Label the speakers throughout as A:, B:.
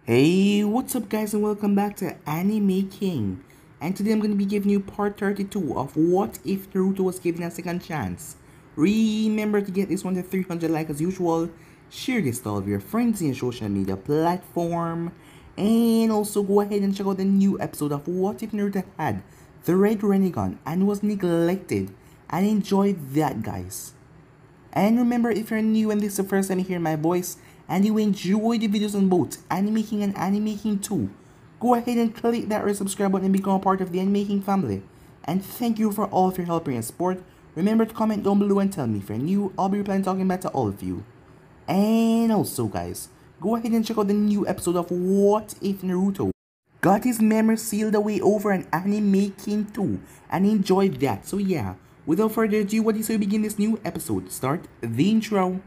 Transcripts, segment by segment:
A: Hey, what's up guys and welcome back to Anime King. And today I'm going to be giving you part 32 of What If Naruto Was Given a Second Chance. Remember to get this one to 300 likes as usual, share this to all of your friends in your social media platform, and also go ahead and check out the new episode of What If Naruto Had the Red Rinnegan and Was Neglected, and enjoy that guys. And remember, if you're new and this is the first time you hear my voice and you enjoy the videos on both Anime King and Anime King 2, go ahead and click that red subscribe button and become a part of the Anime King family. And thank you for all of your help and support. Remember to comment down below and tell me if you're new. I'll be replying talking back to all of you. And also guys, go ahead and check out the new episode of What If Naruto got his memory sealed away over an Anime King 2 and enjoy that. So yeah, without further ado, what do you say we begin this new episode? Start the intro.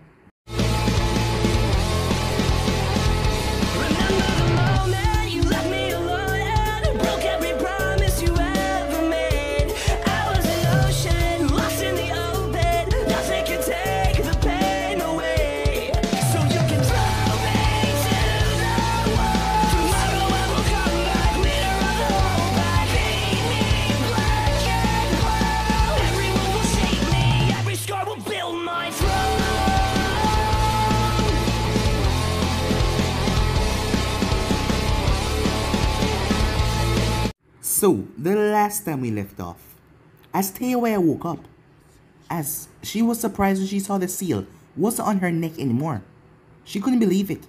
A: So, the last time we left off, as Teiwaya woke up, as she was surprised when she saw the seal wasn't on her neck anymore. She couldn't believe it,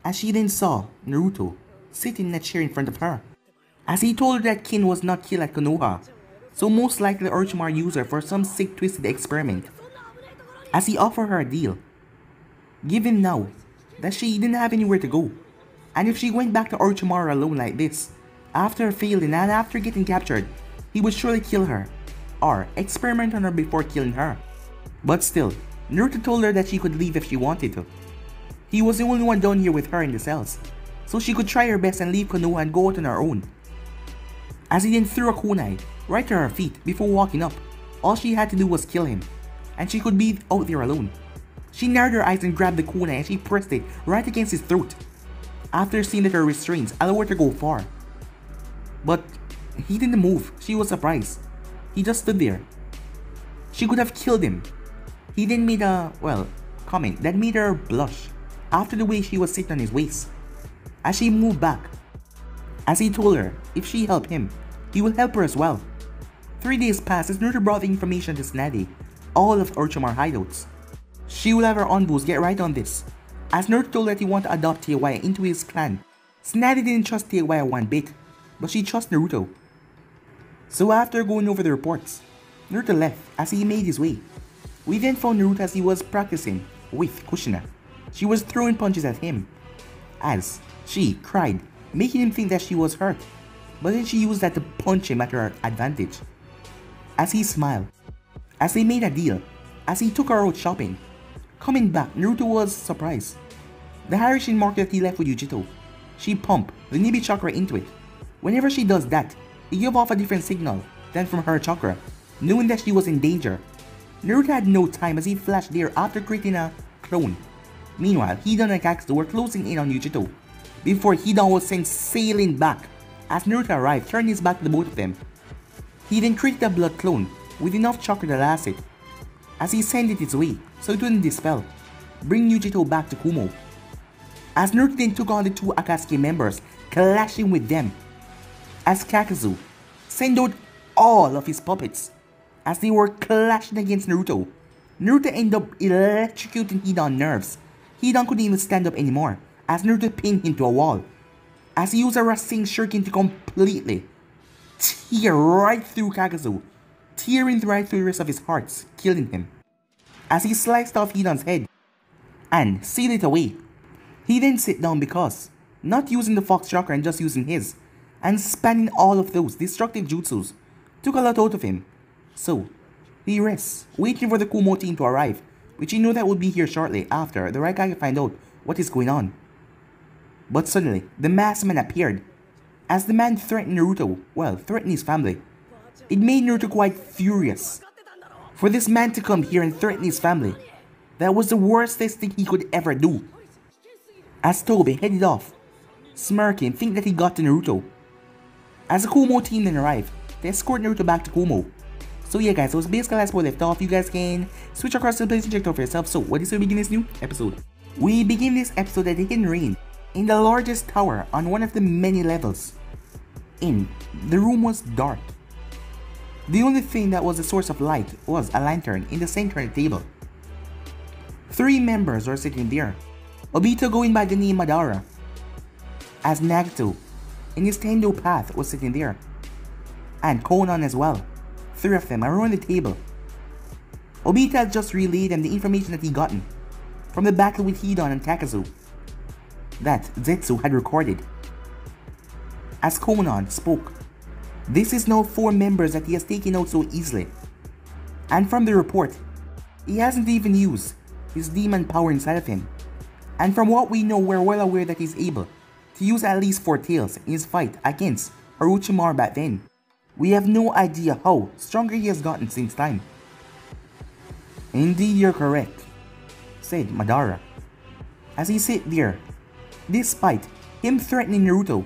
A: as she then saw Naruto sitting in a chair in front of her, as he told her that Kin was not killed at Konoha, so most likely Orochimaru used her for some sick twisted experiment, as he offered her a deal. Given now that she didn't have anywhere to go, and if she went back to Orochimaru alone like this, after failing and after getting captured, he would surely kill her, or experiment on her before killing her. But still, Naruto told her that she could leave if she wanted to. He was the only one down here with her in the cells, so she could try her best and leave Konoha and go out on her own. As he then threw a kunai right to her feet before walking up, all she had to do was kill him, and she could be out there alone. She narrowed her eyes and grabbed the kunai and she pressed it right against his throat. After seeing that her restraints allowed her to go far. But he didn't move. She was surprised. He just stood there. She could have killed him. He then made a, comment that made her blush after the way she was sitting on his waist. As she moved back, as he told her if she helped him, he will help her as well. 3 days passed as Naruto brought the information to Tsunade, all of Orochimaru hideouts. She will have her envoys get right on this, as Naruto told her that he wanted to adopt Teiwaya into his clan. Tsunade didn't trust Teiwaya one bit, but she trusts Naruto. So after going over the reports, Naruto left as he made his way. We then found Naruto as he was practicing with Kushina. She was throwing punches at him, as she cried, making him think that she was hurt, but then she used that to punch him at her advantage. As he smiled, as they made a deal, as he took her out shopping. Coming back, Naruto was surprised. The Harishin mark that he left with Yujito, she pumped the Nibi chakra into it. Whenever she does that, it gives off a different signal than from her chakra, knowing that she was in danger. Naruto had no time as he flashed there after creating a clone. Meanwhile, Hidan and Kakazu were closing in on Yujito, before Hidan was sent sailing back. As Naruto arrived, turning his back to the both of them, he then created a blood clone with enough chakra to last it, as he sent it its way so it wouldn't dispel, bring Yujito back to Kumo. As Naruto then took on the two Akatsuki members, clashing with them, as Kakazu sent out all of his puppets as they were clashing against Naruto. Naruto ended up electrocuting Hidan's nerves. Hidan couldn't even stand up anymore as Naruto pinned him to a wall, as he used a Rasengan shuriken to completely tear right through Kakazu, tearing right through the rest of his heart, killing him. As he sliced off Hidan's head and sealed it away, he then sit down because, not using the Fox chakra and just using his, and spanning all of those destructive jutsus, took a lot out of him. So, he rests, waiting for the Kumo team to arrive, which he knew that would be here shortly after the Raikage find out what is going on. But suddenly, the masked man appeared, as the man threatened Naruto, threatened his family. It made Naruto quite furious. For this man to come here and threaten his family, that was the worstest thing he could ever do. As Toby headed off, smirking, think that he got to Naruto. As the Kumo team then arrive, they escort Naruto back to Kumo. So yeah guys, so it's basically as we left off. You guys can switch across to the place and check it out for yourself. So what is we begin this new episode? We begin this episode at the Hidden Rain in the largest tower on one of the many levels. The room was dark. The only thing that was a source of light was a lantern in the center of the table. 3 members were sitting there. Obito, going by the name Madara, as Nagato in his Tendo path, was sitting there, and Konan as well. 3 of them are around the table. Obito had just relayed them the information that he gotten from the battle with Hidan and Takazu that Zetsu had recorded. As Konan spoke, this is now 4 members that he has taken out so easily, and from the report, he hasn't even used his demon power inside of him, and from what we know, we're well aware that he's able to use at least 4 tails in his fight against Orochimaru back then. We have no idea how stronger he has gotten since time. Indeed, you're correct, said Madara, as he sat there. Despite him threatening Naruto,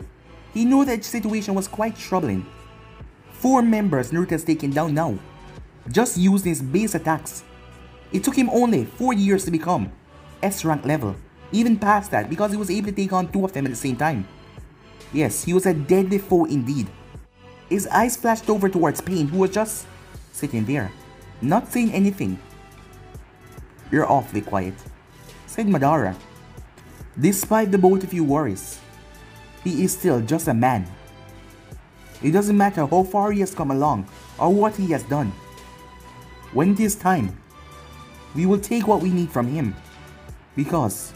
A: he knew that the situation was quite troubling. 4 members Naruto has taken down now, just using his base attacks. It took him only 4 years to become S-rank level, even past that because he was able to take on 2 of them at the same time. Yes, he was a deadly foe indeed. His eyes flashed over towards Pain, who was just sitting there, not saying anything. You're awfully quiet, said Madara. Despite the both of you worries, he is still just a man. It doesn't matter how far he has come along or what he has done. When it is time, we will take what we need from him, because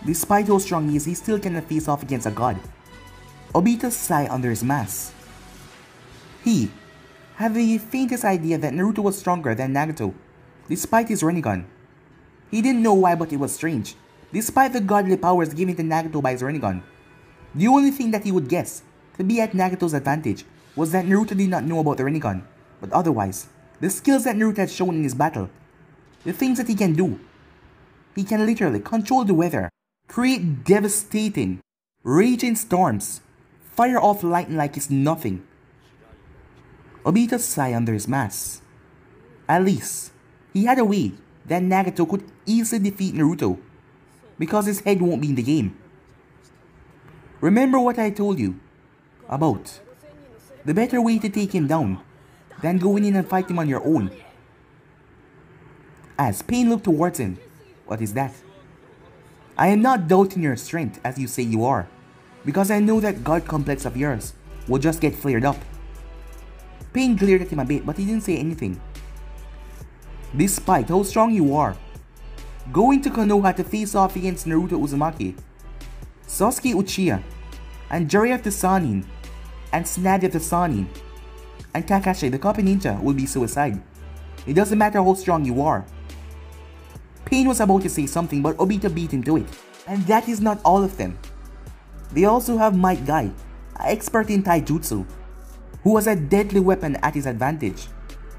A: despite how strong he is, he still cannot face off against a god. Obito sighed under his mask. He had the faintest idea that Naruto was stronger than Nagato, despite his Rinnegan. He didn't know why, but it was strange. Despite the godly powers given to Nagato by his Rinnegan, the only thing that he would guess to be at Nagato's advantage was that Naruto did not know about the Rinnegan. But otherwise, the skills that Naruto had shown in his battle, the things that he can do, he can literally control the weather, create devastating, raging storms, fire off lightning like it's nothing. Obito sighed under his mask. At least, he had a way that Nagato could easily defeat Naruto, because his head won't be in the game. Remember what I told you about the better way to take him down than going in and fight him on your own. As Pain looked towards him, what is that? I am not doubting your strength as you say you are, because I know that god complex of yours will just get flared up. Pain glared at him a bit, but he didn't say anything. Despite how strong you are, going to Konoha to face off against Naruto Uzumaki, Sasuke Uchiha, and Jiraiya of the Sannin, and Tsunade of the Sannin, and Kakashi the Copy Ninja will be suicide. It doesn't matter how strong you are. Pain was about to say something, but Obito beat him to it. And that is not all of them. They also have Might Guy, an expert in taijutsu, who has a deadly weapon at his advantage,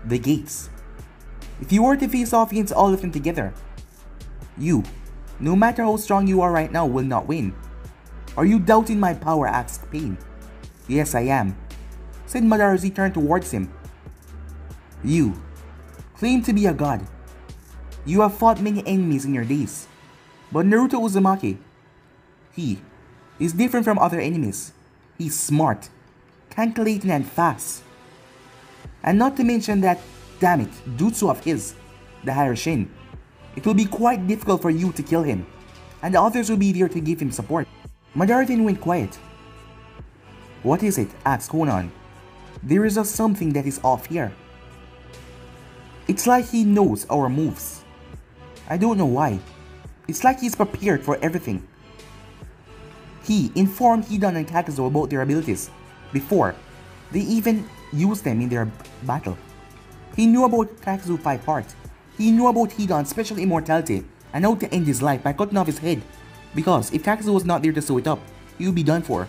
A: the gates. If you were to face off against all of them together, you, no matter how strong you are right now, will not win. Are you doubting my power? Asked Pain. Yes, I am, said Madara as he turned towards him. You claim to be a god. You have fought many enemies in your days, but Naruto Uzumaki, he is different from other enemies. He's smart, calculating and fast. And not to mention that, damn it, jutsu of his, the Harashin. It will be quite difficult for you to kill him, and the others will be there to give him support. Madara then went quiet. What is it? Asked Konan. There is just something that is off here. It's like he knows our moves. I don't know why. It's like he's prepared for everything. He informed Hidan and Kakazo about their abilities before they even used them in their battle. He knew about Kakazo 5 Heart. He knew about Hidan's special immortality and how to end his life by cutting off his head, because if Kakazo was not there to sew it up, he would be done for.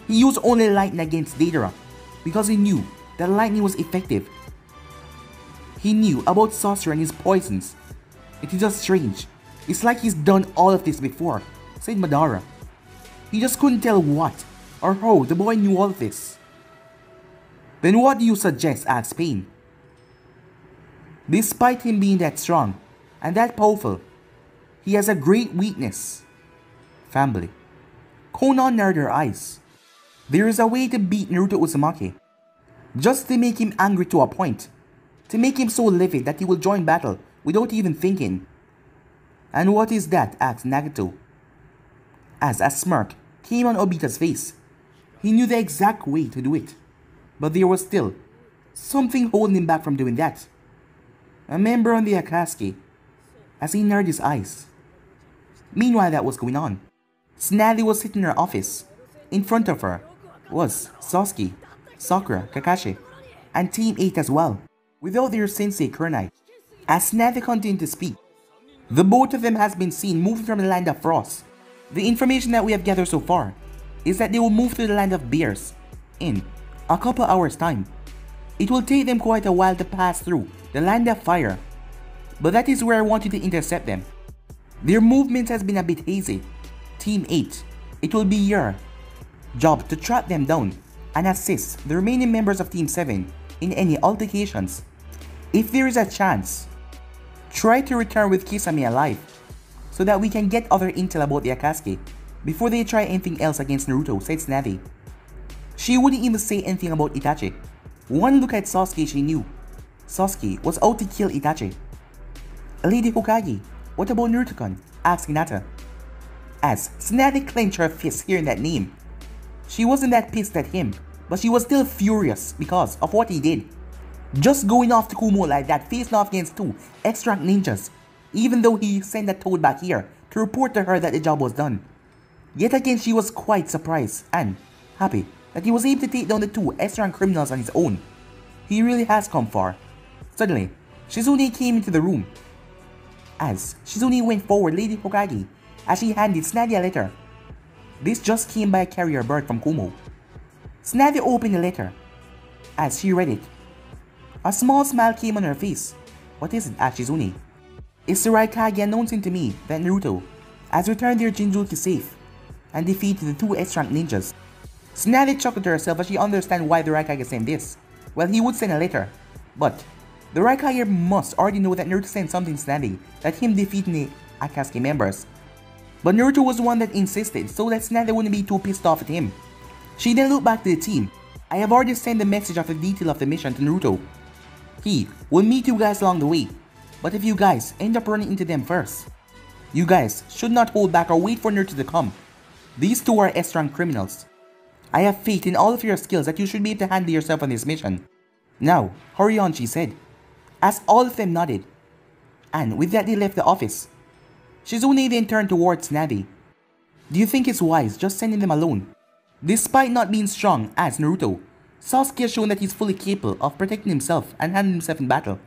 A: He used only lightning against Deidara because he knew that lightning was effective. He knew about sorcery and his poisons. It is just strange. It's like he's done all of this before, said Madara. He just couldn't tell what or how the boy knew all of this. Then what do you suggest? Asked Pain. Despite him being that strong and that powerful, he has a great weakness. Family. Konan narrowed her eyes. There is a way to beat Naruto Uzumaki. Just to make him angry to a point. To make him so livid that he will join battle without even thinking. And what is that? Asked Nagato. As a smirk came on Obita's face. He knew the exact way to do it. But there was still something holding him back from doing that. A member on the Akatsuki, as he narrowed his eyes. Meanwhile that was going on, Tsunade was sitting in her office. In front of her was Sasuke, Sakura, Kakashi, and Team 8 as well, without their sensei Kurenai. As Tsunade continued to speak, the both of them has been seen moving from the land of frost. The information that we have gathered so far is that they will move to the land of bears in a couple hours time. It will take them quite a while to pass through the land of fire, but that is where I want you to intercept them. Their movement has been a bit hazy. Team 8, it will be your job to track them down and assist the remaining members of Team 7 in any altercations. If there is a chance, try to return with Kisame alive so that we can get other intel about the Akatsuki before they try anything else against Naruto, said Tsunade. She wouldn't even say anything about Itachi. One look at Sasuke, she knew Sasuke was out to kill Itachi. Lady Hokage, what about Naruto-kun? Asked Hinata. As Tsunade clenched her fist hearing that name. She wasn't that pissed at him, but she was still furious because of what he did. Just going off to Kumo like that, facing off against 2 extra ninjas, even though he sent that toad back here to report to her that the job was done. Yet again she was quite surprised and happy that he was able to take down the 2 extra criminals on his own. He really has come far. Suddenly, Shizune came into the room. As Shizune went forward, Lady Hokage, as she handed Tsunade a letter. This just came by a carrier bird from Kumo. Tsunade opened the letter. As she read it, a small smile came on her face. What is it? Asked Shizune. It's the Raikage announcing to me that Naruto has returned their Jinchuriki safe and defeated the 2 extra ninjas. Tsunade chuckled to herself as she understood why the Raikage sent this. Well, he would send a letter, but the Raikage must already know that Naruto sent something to Tsunade, that him defeating the Akatsuki members. But Naruto was the one that insisted, so that Tsunade wouldn't be too pissed off at him. She then looked back to the team. I have already sent the message of the detail of the mission to Naruto. He will meet you guys along the way, but if you guys end up running into them first, you guys should not hold back or wait for Naruto to come. These 2 are S-rank criminals. I have faith in all of your skills that you should be able to handle yourself on this mission. Now, hurry on, she said, as all of them nodded. And with that they left the office. Shizune then turned towards Tsunade. Do you think it's wise just sending them alone? Despite not being strong as Naruto, Sasuke has shown that he's fully capable of protecting himself and handling himself in battle.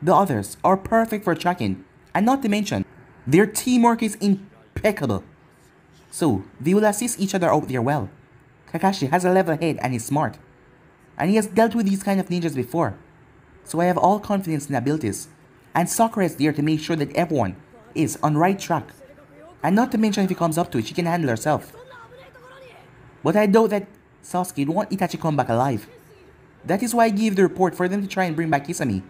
A: The others are perfect for tracking, and not to mention, their teamwork is impeccable. So, they will assist each other out there well. Kakashi has a level head and is smart. And he has dealt with these kind of ninjas before. So I have all confidence in the abilities. And Sakura is there to make sure that everyone is on right track. And not to mention if he comes up to it, she can handle herself. But I doubt that Sasuke would want Itachi come back alive. That is why I gave the report for them to try and bring back Kisame.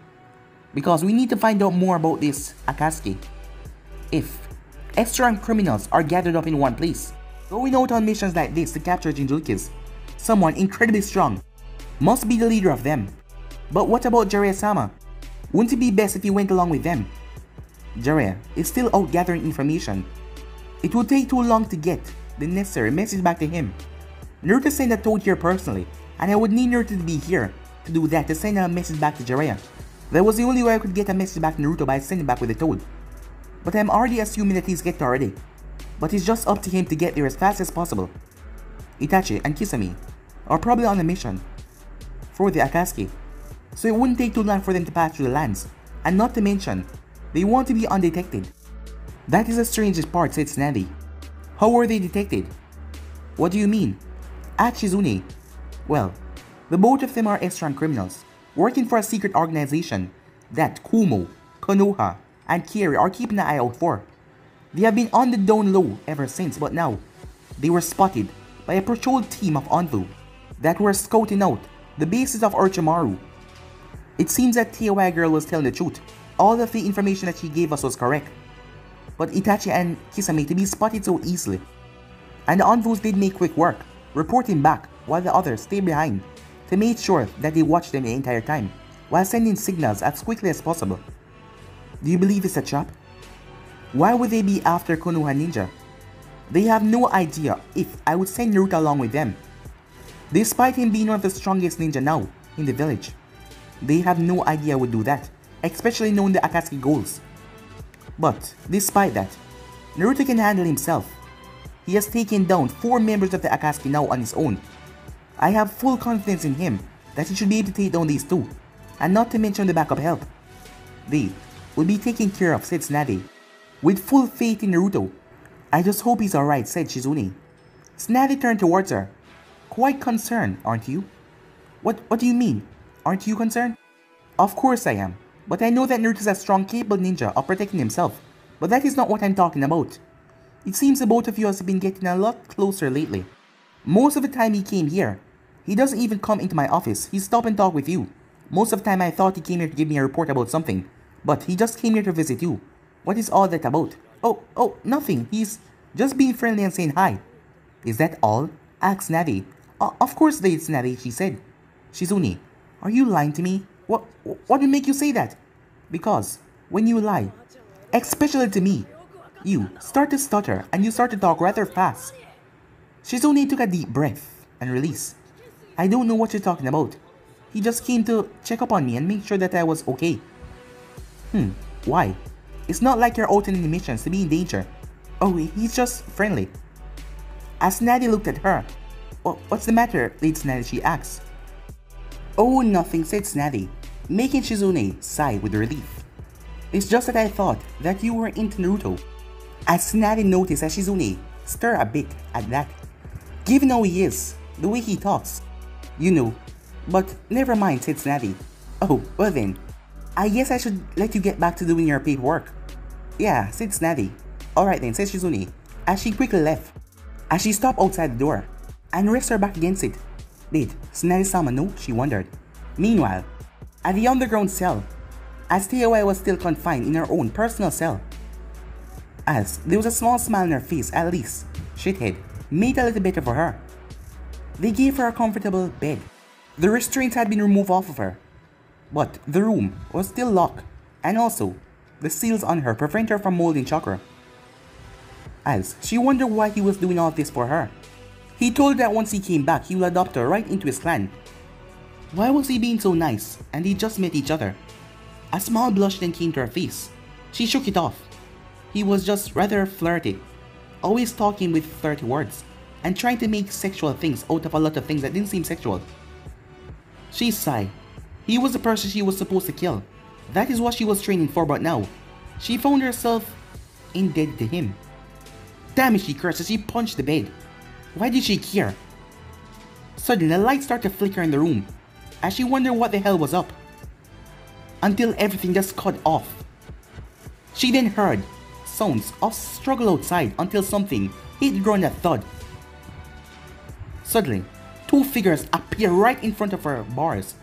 A: Because we need to find out more about this Akatsuki. If extra criminals are gathered up in one place, going out on missions like this to capture Jinchurikis, someone incredibly strong must be the leader of them. But what about Jiraiya-sama? Wouldn't it be best if he went along with them? Jiraiya is still out gathering information. It would take too long to get the necessary message back to him. Naruto sent a toad here personally, and I would need Naruto to be here to do that, to send a message back to Jiraiya. That was the only way I could get a message back to Naruto, by sending back with the toad. But I'm already assuming that he's get already. But it's just up to him to get there as fast as possible. Itachi and Kisame are probably on a mission for the Akatsuki, so it wouldn't take too long for them to pass through the lands, and not to mention, they want to be undetected. That is the strangest part, said Tsunade. How were they detected? What do you mean? Asked Shizune. Well, the both of them are S-rank criminals, working for a secret organization that Kumo, Konoha, and Kiri are keeping an eye out for. They have been on the down low ever since, but now, they were spotted by a patrol team of Anvu that were scouting out the bases of Orochimaru. It seems that Teowa girl was telling the truth. All of the information that she gave us was correct. But Itachi and Kisame to be spotted so easily. And the Anvus did make quick work, reporting back while the others stayed behind to make sure that they watched them the entire time, while sending signals as quickly as possible. Do you believe it's a trap? Why would they be after Konoha Ninja? They have no idea if I would send Naruto along with them. Despite him being one of the strongest ninja now in the village, they have no idea I would do that, especially knowing the Akatsuki goals. But despite that, Naruto can handle himself. He has taken down 4 members of the Akatsuki now on his own. I have full confidence in him that he should be able to take down these 2, and not to mention the backup help. They will be taken care of, said Tsunade. With full faith in Naruto. I just hope he's alright, said Shizune. Tsunade turned towards her. Quite concerned, aren't you? What do you mean? Aren't you concerned? Of course I am, but I know that Naruto's a strong, capable ninja of protecting himself. But that is not what I'm talking about. It seems the both of you have been getting a lot closer lately. Most of the time he came here, he doesn't even come into my office. He stopped and talked with you. Most of the time I thought he came here to give me a report about something, but he just came here to visit you. What is all that about? Oh, nothing. He's just being friendly and saying hi. Is that all? Asked Tsunade. Of course they Tsunade, she said. Shizune, are you lying to me? What would make you say that? Because when you lie, especially to me, you start to stutter and you start to talk rather fast. Shizune took a deep breath and released. I don't know what you're talking about. He just came to check up on me and make sure that I was okay. Why? It's not like you're out on any missions to be in danger. Oh, he's just friendly. As Tsunade looked at her, what's the matter, Lady Tsunade, she asked. Oh, nothing, said Tsunade, making Shizune sigh with relief. It's just that I thought that you were into Naruto. As Tsunade noticed as Shizune stirred a bit at that. Given how he is, the way he talks. You know, but never mind, said Tsunade. Oh, well then, I guess I should let you get back to doing your paperwork. Yeah, said Tsunade. Alright then, said Shizune, as she quickly left. As she stopped outside the door, and rested her back against it. Did Tsunade-sama know? She wondered. Meanwhile, at the underground cell, as Teowa was still confined in her own personal cell, as there was a small smile on her face, at least, Shithead made a little better for her. They gave her a comfortable bed. The restraints had been removed off of her, but the room was still locked, and also, the seals on her prevent her from molding chakra. As she wondered why he was doing all this for her. He told her that once he came back, he will adopt her right into his clan. Why was he being so nice, and they just met each other? A small blush then came to her face. She shook it off. He was just rather flirty, always talking with flirty words, and trying to make sexual things out of a lot of things that didn't seem sexual. She sighed. He was the person she was supposed to kill. That is what she was training for, but now, she found herself indebted to him. Damn it, she cursed as she punched the bed. Why did she care? Suddenly, the lights started to flicker in the room, as she wondered what the hell was up. Until everything just cut off. She then heard sounds of struggle outside until something hit the ground with a thud. Suddenly, 2 figures appear right in front of her bars.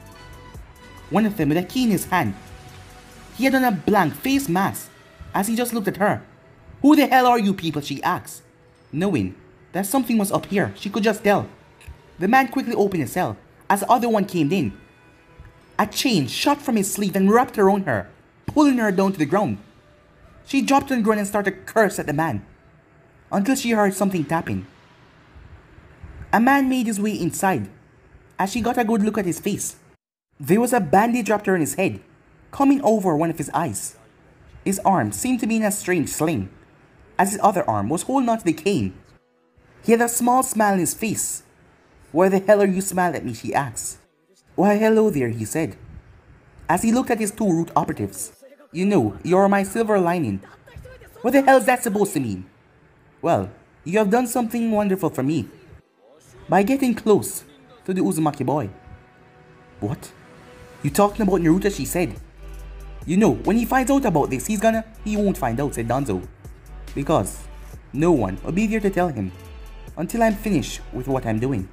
A: One of them with a key in his hand. He had on a blank face mask as he just looked at her. Who the hell are you people? She asked. Knowing that something was up here, she could just tell. The man quickly opened his cell as the other one came in. A chain shot from his sleeve and wrapped around her, pulling her down to the ground. She dropped on the ground and started to curse at the man, until she heard something tapping. A man made his way inside, as she got a good look at his face. There was a bandage wrapped around his head, coming over one of his eyes. His arm seemed to be in a strange sling, as his other arm was holding onto the cane. He had a small smile on his face. Why the hell are you smiling at me? She asked. Why hello there, he said, as he looked at his 2 root operatives. You know, you're my silver lining. What the hell is that supposed to mean? Well, you have done something wonderful for me, by getting close to the Uzumaki boy. What? You talking about Naruto? She said. You know, when he finds out about this, he won't find out, said Danzo. Because no one will be there to tell him. until I'm finished with what I'm doing.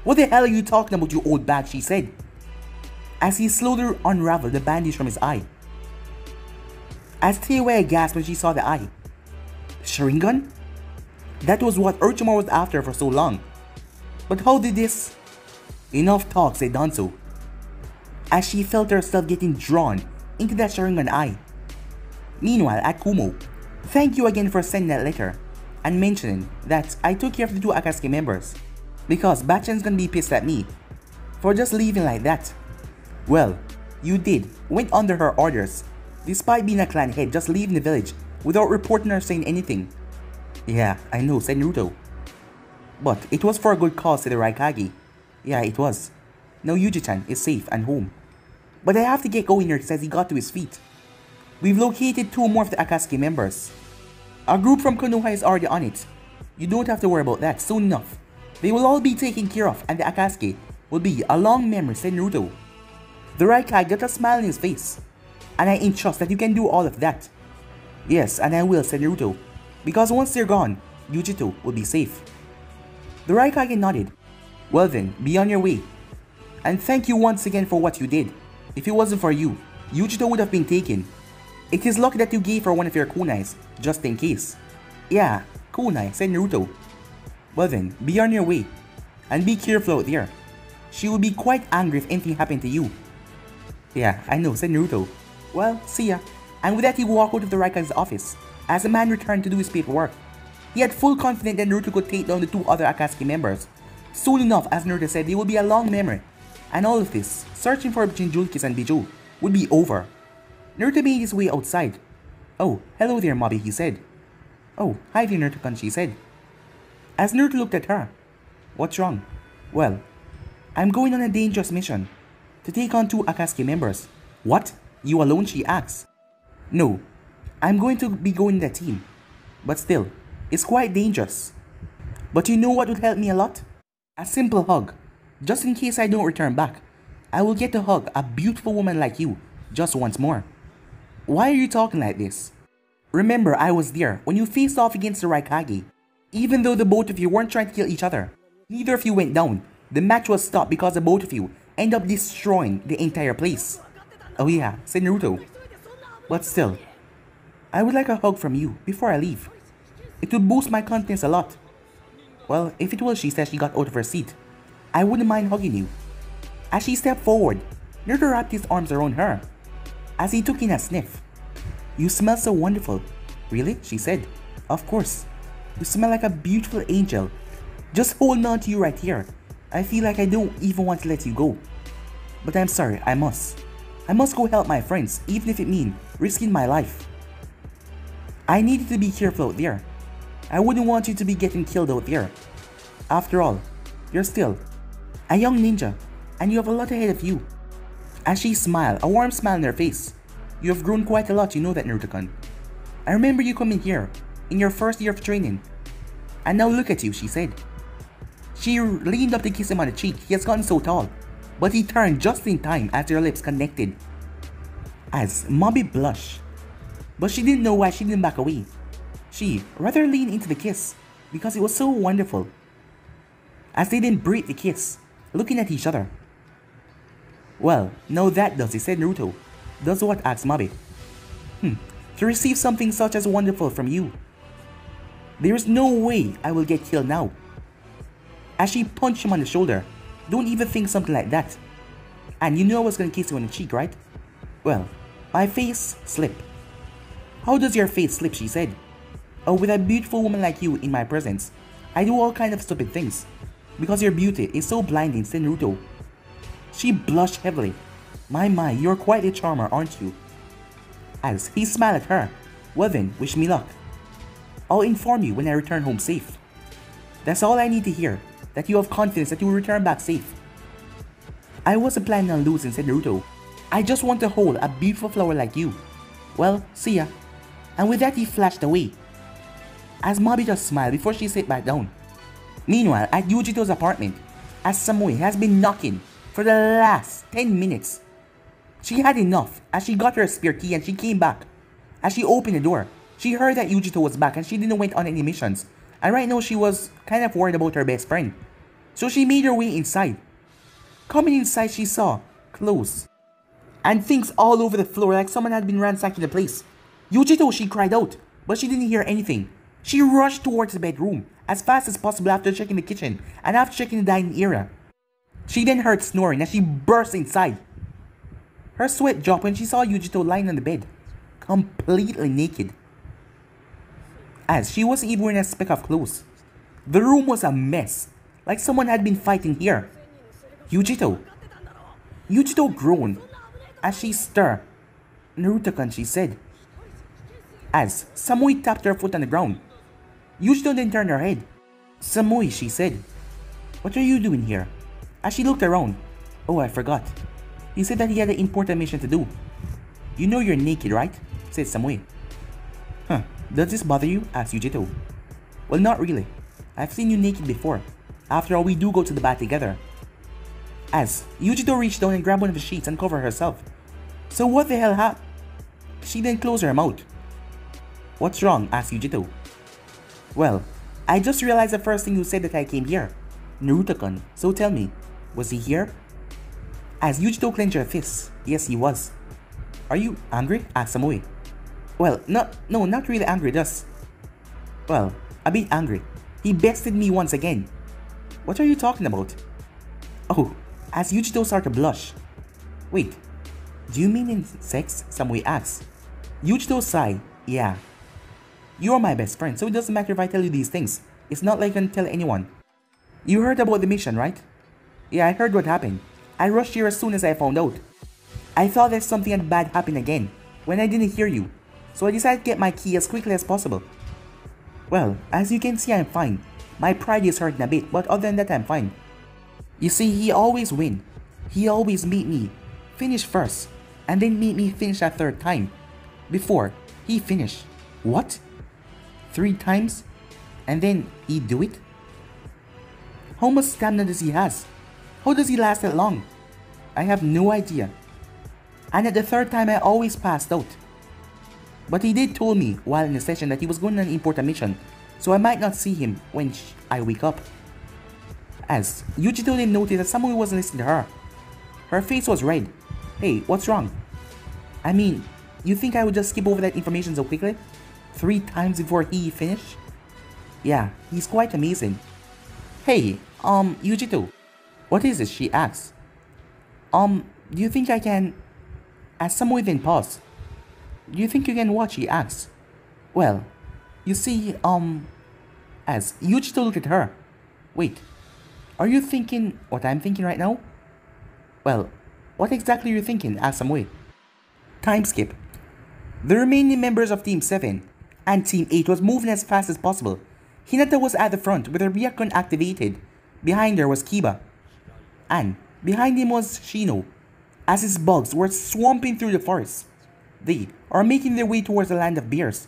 A: What the hell are you talking about, you old bag, she said, as he slowly unraveled the bandage from his eye. As Taewei gasped when she saw the eye. Sharingan? That was what Orochimaru was after for so long. But how did this? Enough talk, said Danzo, as she felt herself getting drawn into that Sharingan eye. Meanwhile, at Kumo, thank you again for sending that letter and mentioning that I took care of the 2 Akatsuki members, because Bachan's gonna be pissed at me for just leaving like that. Well, you went under her orders, despite being a clan head, just leaving the village without reporting or saying anything. Yeah, I know, said Naruto. But it was for a good cause, said the Raikage. Yeah, it was. Now Yuji-chan is safe and home. But I have to get going here, says he got to his feet. We've located 2 more of the Akatsuki members. A group from Konoha is already on it. You don't have to worry about that, soon enough. They will all be taken care of and the Akatsuki will be a long memory, said Naruto. The Raikage got a smile on his face. And I entrust that you can do all of that. Yes, and I will, said Naruto. Because once they're gone, Yujito will be safe. The Raikage nodded. Well then, be on your way. And thank you once again for what you did. If it wasn't for you, Yujito would have been taken. It is lucky that you gave her one of your kunais, just in case. Yeah, kunai, said Naruto. Well then, be on your way. And be careful out there. She will be quite angry if anything happened to you. Yeah, I know, said Naruto. Well, see ya. And with that he walked out of the Raikage's office, as the man returned to do his paperwork. He had full confidence that Naruto could take down the 2 other Akatsuki members. Soon enough, as Naruto said, they would be a long memory. And all of this, searching for Jinchuriki and Biju, would be over. Naruto made his way outside. Oh, hello there, Mobi, he said. Oh, hi there, Naruto-kun, she said. As Naruto looked at her. What's wrong? Well, I'm going on a dangerous mission. To take on 2 Akatsuki members. What? You alone, she asked. No, I'm going to be going in that team. But still, it's quite dangerous. But you know what would help me a lot? A simple hug. Just in case I don't return back, I will get to hug a beautiful woman like you just once more. Why are you talking like this? Remember, I was there when you faced off against the Raikage. Even though the both of you weren't trying to kill each other, neither of you went down. The match was stopped because the both of you end up destroying the entire place. Oh yeah, said Naruto. But still, I would like a hug from you before I leave. It would boost my confidence a lot. Well, if it will, she said. She got out of her seat. I wouldn't mind hugging you. As she stepped forward, Naruto wrapped his arms around her. As he took in a sniff. You smell so wonderful. Really? She said. Of course. You smell like a beautiful angel. Just holding on to you right here. I feel like I don't even want to let you go. But I'm sorry, I must. I must go help my friends, even if it means risking my life. I needed to be careful out there. I wouldn't want you to be getting killed out there. After all, you're still a young ninja, and you have a lot ahead of you. As she smiled, a warm smile on her face. You have grown quite a lot, you know that, Naruto-kun. I remember you coming here, in your first year of training. And now look at you, she said. She leaned up to kiss him on the cheek. He has gotten so tall. But he turned just in time as their lips connected. As Mobi blushed. But she didn't know why she didn't back away. She rather leaned into the kiss because it was so wonderful. As they didn't break the kiss, looking at each other. Well, now that does it, said Naruto. Does what? Asked Mobi. To receive something such as wonderful from you. There is no way I will get killed now. As she punched him on the shoulder. Don't even think something like that. And you knew I was gonna kiss you on the cheek, right? Well, my face slipped. How does your face slip? She said. Oh, with a beautiful woman like you in my presence, I do all kind of stupid things. Because your beauty is so blinding, said Naruto. She blushed heavily. My, you're quite a charmer, aren't you? As he smiled at her. Well then, wish me luck. I'll inform you when I return home safe. That's all I need to hear. That you have confidence that you will return back safe. I wasn't planning on losing, said Naruto. I just want to hold a beautiful flower like you. Well, see ya. And with that he flashed away. As Mobi just smiled before she sat back down. Meanwhile, at Yujito's apartment, as Samui has been knocking for the last 10 minutes. She had enough as she got her spare key and she came back. As she opened the door, she heard that Yujito was back and she didn't went on any missions. And right now she was kind of worried about her best friend. So she made her way inside. Coming inside, she saw clothes and things all over the floor like someone had been ransacking the place. Yujito, she cried out, but she didn't hear anything. She rushed towards the bedroom as fast as possible after checking the kitchen and after checking the dining area. She then heard snoring as she burst inside. Her sweat dropped when she saw Yujito lying on the bed, completely naked, as she wasn't even wearing a speck of clothes. The room was a mess, like someone had been fighting here. Yujito groaned as she stirred. Naruto-kun, she said, as Samui tapped her foot on the ground. Yujito then turned her head. Samui, she said, what are you doing here? As she looked around. Oh, I forgot. He said that he had an important mission to do. You know you're naked, right? Said Samui. Huh, does this bother you? Asked Yujito. Well, not really. I've seen you naked before. After all, we do go to the bath together. As Yujito reached down and grabbed one of the sheets and covered herself. So what the hell happened? She then closed her mouth. What's wrong? Asked Yujito. Well, I just realized the first thing you said that I came here. Naruto-kun, so tell me, was he here? As Yujito clenched her fists. Yes, he was. Are you angry? Asked Samui. Well, no, not really angry, just... Well, a bit angry. He bested me once again. What are you talking about? Oh, as Yujito started to blush. Wait, do you mean in sex? Samui asked. Yujito sighed. Yeah. You're my best friend, so it doesn't matter if I tell you these things. It's not like I can tell anyone. You heard about the mission, right? Yeah, I heard what happened. I rushed here as soon as I found out. I thought that something bad happened again, when I didn't hear you. So I decided to get my key as quickly as possible. Well, as you can see, I'm fine. My pride is hurting a bit, but other than that, I'm fine. You see, he always win. He always made me finish first, and then made me finish a third time. Before he finished. What? 3 times? And then he do it? How much stamina does he has? How does he last that long? I have no idea. And at the 3rd time I always passed out. But he did told me while in the session that he was going on an important mission, so I might not see him when I wake up. As Yujito didn't notice that someone wasn't listening to her. Her face was red. Hey, what's wrong? I mean, you think I would just skip over that information so quickly? 3 times before he finished? Yeah, he's quite amazing. Hey, Yujito. What is it? She asked. Do you think I can... As Samui then paused. Do you think you can watch? He asked. Well, you see, as Yujito looked at her. Wait, are you thinking what I'm thinking right now? Well, what exactly are you thinking? Asked Samui. Time skip. The remaining members of Team 7 and Team 8 was moving as fast as possible. Hinata was at the front with her Ryakun activated. Behind her was Kiba. And behind him was Shino, as his bugs were swamping through the forest. They are making their way towards the land of bears.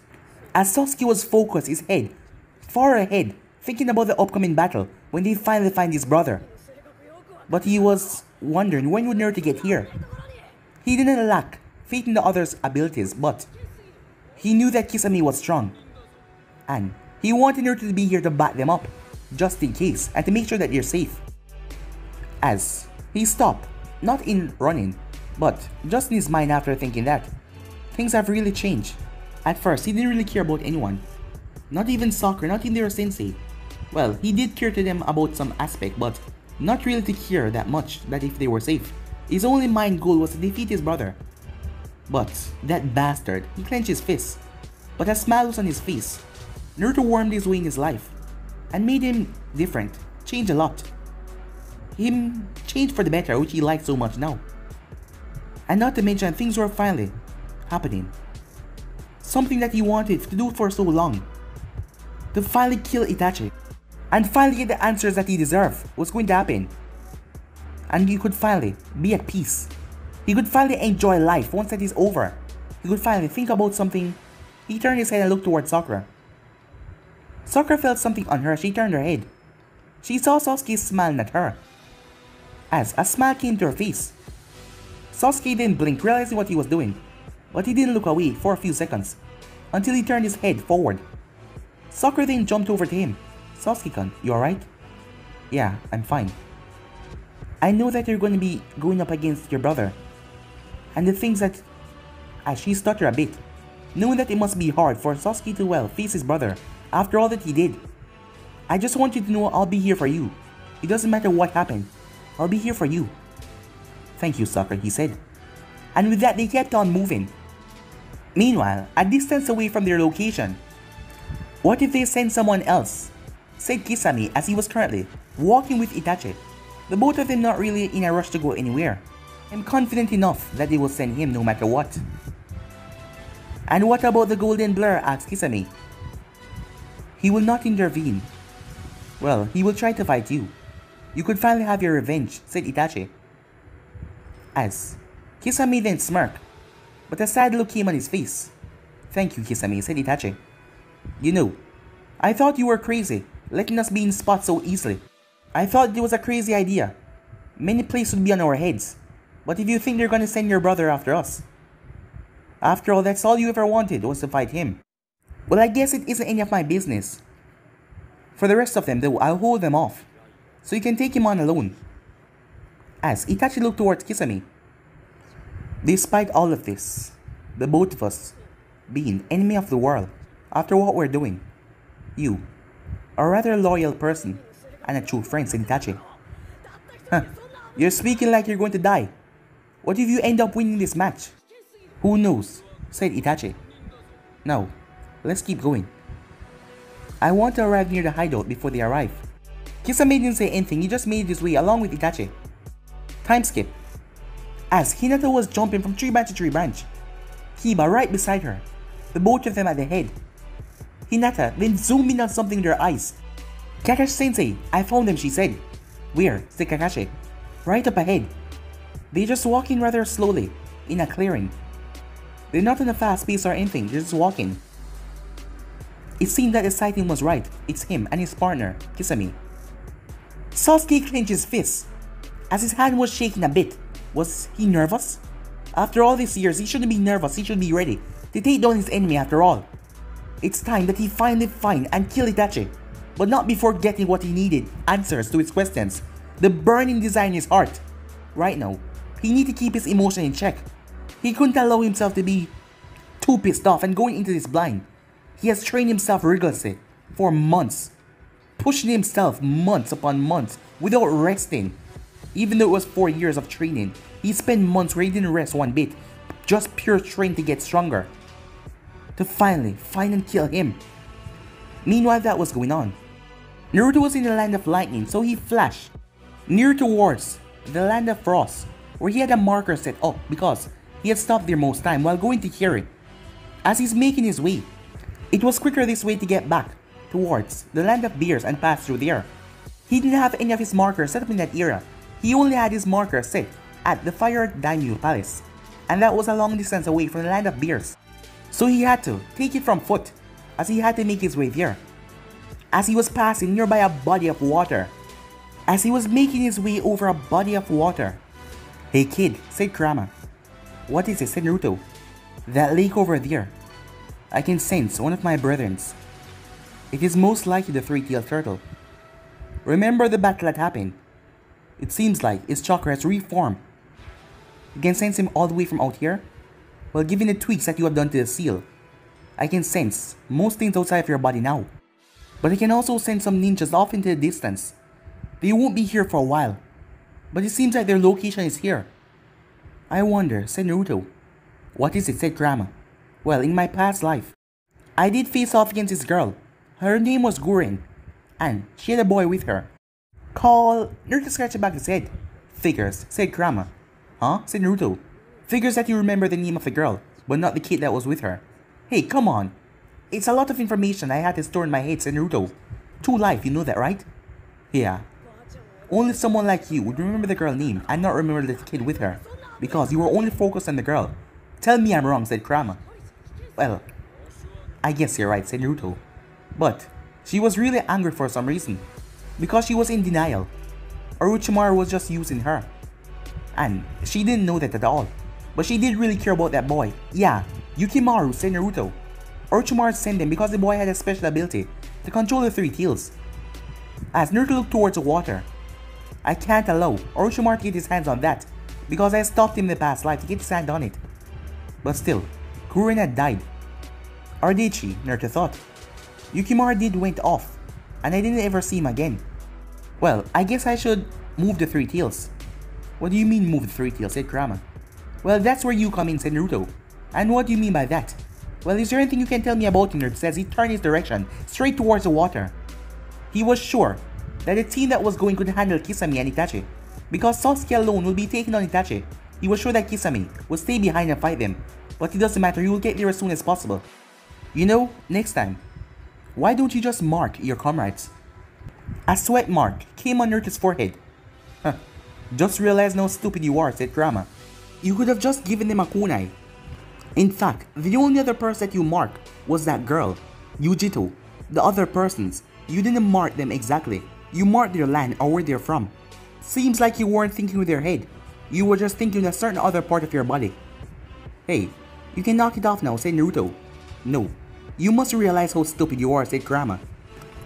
A: As Sasuke was focused his head far ahead, thinking about the upcoming battle when they finally find his brother. But he was wondering when would Naruto get here. He didn't lack faith in the others' abilities, but he knew that Kisame was strong. And he wanted Naruto to be here to back them up, just in case, and to make sure that they're safe. As he stopped, not in running, but just in his mind after thinking that things have really changed. At first, he didn't really care about anyone. Not even Sakura, not even their sensei. Well, he did care to them about some aspect, but not really to care that much that if they were safe. His only mind goal was to defeat his brother. But that bastard, he clenched his fists. But a smile was on his face. Naruto warmed his way in his life and made him different, changed a lot. Him changed for the better, which he liked so much now. And not to mention, things were finally happening. Something that he wanted to do for so long. To finally kill Itachi. And finally get the answers that he deserved was going to happen. And he could finally be at peace. He could finally enjoy life once that is over. He could finally think about something. He turned his head and looked towards Sakura. Sakura felt something on her. She turned her head. She saw Sasuke smiling at her. As a smile came to her face. Sasuke didn't blink, realizing what he was doing. But he didn't look away for a few seconds, until he turned his head forward. Sakura then jumped over to him. Sasuke-kun, you alright? Yeah, I'm fine. I know that you're going to be going up against your brother. And the things that... As she stuttered a bit, knowing that it must be hard for Sasuke to face his brother after all that he did. I just want you to know I'll be here for you. It doesn't matter what happened. I'll be here for you. Thank you, Sakura, he said. And with that, they kept on moving. Meanwhile, a distance away from their location, what if they send someone else? Said Kisame as he was currently walking with Itachi. The both of them not really in a rush to go anywhere. I'm confident enough that they will send him no matter what. And what about the golden blur? Asked Kisame. He will not intervene. Well, he will try to fight you. You could finally have your revenge, said Itachi. As Kisame then smirked, but a sad look came on his face. Thank you, Kisame, said Itachi. You know, I thought you were crazy, letting us be in spots so easily. I thought it was a crazy idea. Many places would be on our heads. But if you think they're gonna send your brother after us. After all, that's all you ever wanted was to fight him. Well, I guess it isn't any of my business. For the rest of them though, I'll hold them off. So you can take him on alone. As Itachi looked towards Kisame. Despite all of this, the both of us being enemy of the world, after what we're doing, you are a rather loyal person and a true friend, said Itachi. Huh, you're speaking like you're going to die. What if you end up winning this match? Who knows, said Itachi. Now, let's keep going. I want to arrive near the hideout before they arrive. Kisame didn't say anything, he just made his way along with Itachi. Time skip. As Hinata was jumping from tree branch to tree branch, Kiba right beside her, the both of them at the head. Hinata then zoomed in on something in their eyes. Kakashi-sensei, I found them, she said. Where? Said Kakashi. Right up ahead. They're just walking rather slowly, in a clearing. They're not in a fast pace or anything, they're just walking. It seemed that the sighting was right. It's him and his partner, Kisame. Sasuke clenched his fist, as his hand was shaking a bit. Was he nervous? After all these years, he shouldn't be nervous, he should be ready to take down his enemy after all. It's time that he finally find and kill Itachi, but not before getting what he needed, answers to his questions, the burning desire in his heart. Right now, he needed to keep his emotion in check. He couldn't allow himself to be too pissed off and going into this blind. He has trained himself rigorously for months, pushing himself months upon months without resting. Even though it was 4 years of training, he spent months where he didn't rest one bit, just pure training to get stronger. To finally find and kill him. Meanwhile, that was going on. Naruto was in the land of lightning, so he flashed near towards the land of frost, where he had a marker set up because he had stopped there most time while going to Kiri. As he's making his way, it was quicker this way to get back towards the land of bears and pass through there. He didn't have any of his markers set up in that era. He only had his marker set at the Fire Daimyo Palace, and that was a long distance away from the land of bears. So he had to take it from foot, as he had to make his way there. As he was passing nearby a body of water. As he was making his way over a body of water. Hey kid, said Kurama. What is it, said Naruto. That lake over there. I can sense one of my brethrens. It is most likely the three-tailed turtle. Remember the battle that happened? It seems like his chakra has reformed. You can sense him all the way from out here? Well, given the tweaks that you have done to the seal, I can sense most things outside of your body now. But I can also send some ninjas off into the distance. They won't be here for a while. But it seems like their location is here. I wonder, said Naruto. What is it, said Kurama. Well, in my past life, I did face off against this girl. Her name was Guren, and she had a boy with her. Naruto scratched back his head. Figures, said Kurama. Huh? Said Naruto. Figures that you remember the name of the girl, but not the kid that was with her. Hey, come on. It's a lot of information I had to store in my head, said Naruto. To life, you know that, right? Yeah. Only someone like you would remember the girl name and not remember the kid with her, because you were only focused on the girl. Tell me I'm wrong, said Kurama. Well, I guess you're right, said Naruto. But she was really angry for some reason, because she was in denial. Orochimaru was just using her. And she didn't know that at all. But she did really care about that boy. Yeah, Yukimaru, said Naruto. Orochimaru sent him because the boy had a special ability to control the three tails. As Naruto looked towards the water, I can't allow Orochimaru to get his hands on that because I stopped him in the past life to get his hand on it. But still, Kurin had died. Or did she? Naruto thought. Yukimura did went off, and I didn't ever see him again. Well, I guess I should move the three tails. What do you mean move the three tails? Said Kurama. Well, that's where you come in, said Naruto. And what do you mean by that? Well, is there anything you can tell me about him? Naruto says he turned his direction straight towards the water. He was sure that the team that was going could handle Kisame and Itachi. Because Sasuke alone will be taking on Itachi, he was sure that Kisame would stay behind and fight them. But it doesn't matter, he will get there as soon as possible. You know, next time, why don't you just mark your comrades? A sweat mark came on Naruto's forehead. Huh. Just realized how stupid you are, said Kurama. You could have just given them a kunai. In fact, the only other person that you marked was that girl, Yujito. The other persons, you didn't mark them exactly. You marked their land or where they're from. Seems like you weren't thinking with your head. You were just thinking a certain other part of your body. Hey, you can knock it off now, said Naruto. No, you must realize how stupid you are, said Kurama.